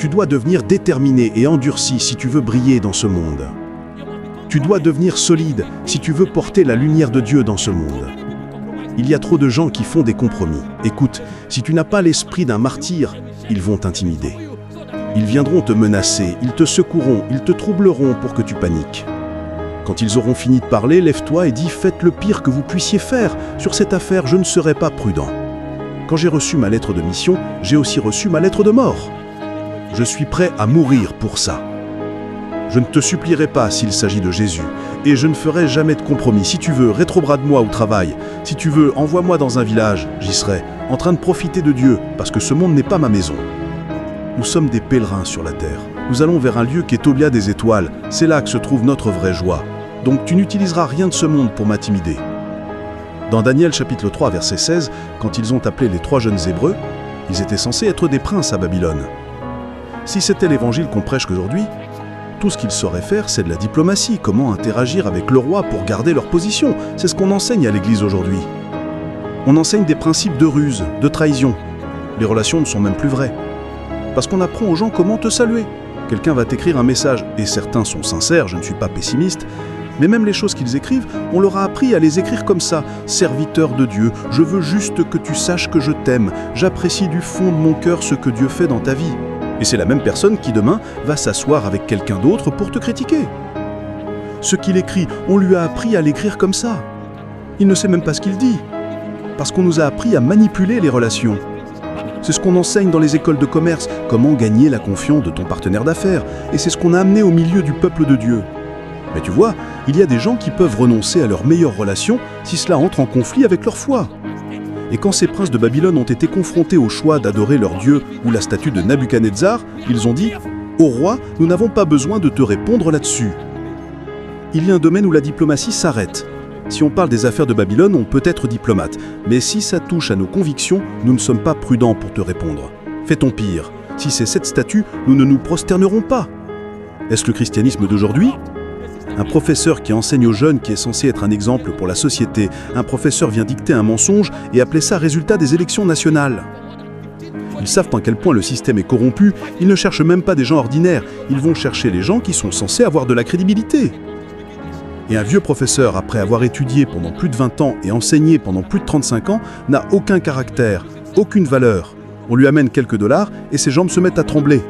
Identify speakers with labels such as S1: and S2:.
S1: Tu dois devenir déterminé et endurci si tu veux briller dans ce monde. Tu dois devenir solide si tu veux porter la lumière de Dieu dans ce monde. Il y a trop de gens qui font des compromis. Écoute, si tu n'as pas l'esprit d'un martyr, ils vont t'intimider. Ils viendront te menacer, ils te secoueront, ils te troubleront pour que tu paniques. Quand ils auront fini de parler, lève-toi et dis « Faites le pire que vous puissiez faire. Sur cette affaire, je ne serai pas prudent. » Quand j'ai reçu ma lettre de mission, j'ai aussi reçu ma lettre de mort. Je suis prêt à mourir pour ça. Je ne te supplierai pas s'il s'agit de Jésus, et je ne ferai jamais de compromis. Si tu veux, rétrograde-moi au travail. Si tu veux, envoie-moi dans un village, j'y serai, en train de profiter de Dieu, parce que ce monde n'est pas ma maison. Nous sommes des pèlerins sur la terre. Nous allons vers un lieu qui est au-delà des étoiles. C'est là que se trouve notre vraie joie. Donc tu n'utiliseras rien de ce monde pour m'intimider. Dans Daniel chapitre 3, verset 16, quand ils ont appelé les 3 jeunes Hébreux, ils étaient censés être des princes à Babylone. Si c'était l'évangile qu'on prêche qu'aujourd'hui, tout ce qu'ils sauraient faire, c'est de la diplomatie, comment interagir avec le roi pour garder leur position. C'est ce qu'on enseigne à l'Église aujourd'hui. On enseigne des principes de ruse, de trahison. Les relations ne sont même plus vraies. Parce qu'on apprend aux gens comment te saluer. Quelqu'un va t'écrire un message, et certains sont sincères, je ne suis pas pessimiste, mais même les choses qu'ils écrivent, on leur a appris à les écrire comme ça. « Serviteur de Dieu, je veux juste que tu saches que je t'aime. J'apprécie du fond de mon cœur ce que Dieu fait dans ta vie. » Et c'est la même personne qui demain va s'asseoir avec quelqu'un d'autre pour te critiquer. Ce qu'il écrit, on lui a appris à l'écrire comme ça. Il ne sait même pas ce qu'il dit. Parce qu'on nous a appris à manipuler les relations. C'est ce qu'on enseigne dans les écoles de commerce, comment gagner la confiance de ton partenaire d'affaires. Et c'est ce qu'on a amené au milieu du peuple de Dieu. Mais tu vois, il y a des gens qui peuvent renoncer à leurs meilleures relations si cela entre en conflit avec leur foi. Et quand ces princes de Babylone ont été confrontés au choix d'adorer leur Dieu ou la statue de Nabuchodonosor, ils ont dit « Ô roi, nous n'avons pas besoin de te répondre là-dessus. » Il y a un domaine où la diplomatie s'arrête. Si on parle des affaires de Babylone, on peut être diplomate. Mais si ça touche à nos convictions, nous ne sommes pas prudents pour te répondre. Fais ton pire. Si c'est cette statue, nous ne nous prosternerons pas. Est-ce le christianisme d'aujourd'hui ? Un professeur qui enseigne aux jeunes, qui est censé être un exemple pour la société, un professeur vient dicter un mensonge et appeler ça résultat des élections nationales. Ils savent à quel point le système est corrompu, ils ne cherchent même pas des gens ordinaires, ils vont chercher les gens qui sont censés avoir de la crédibilité. Et un vieux professeur, après avoir étudié pendant plus de 20 ans et enseigné pendant plus de 35 ans, n'a aucun caractère, aucune valeur. On lui amène quelques dollars et ses jambes se mettent à trembler.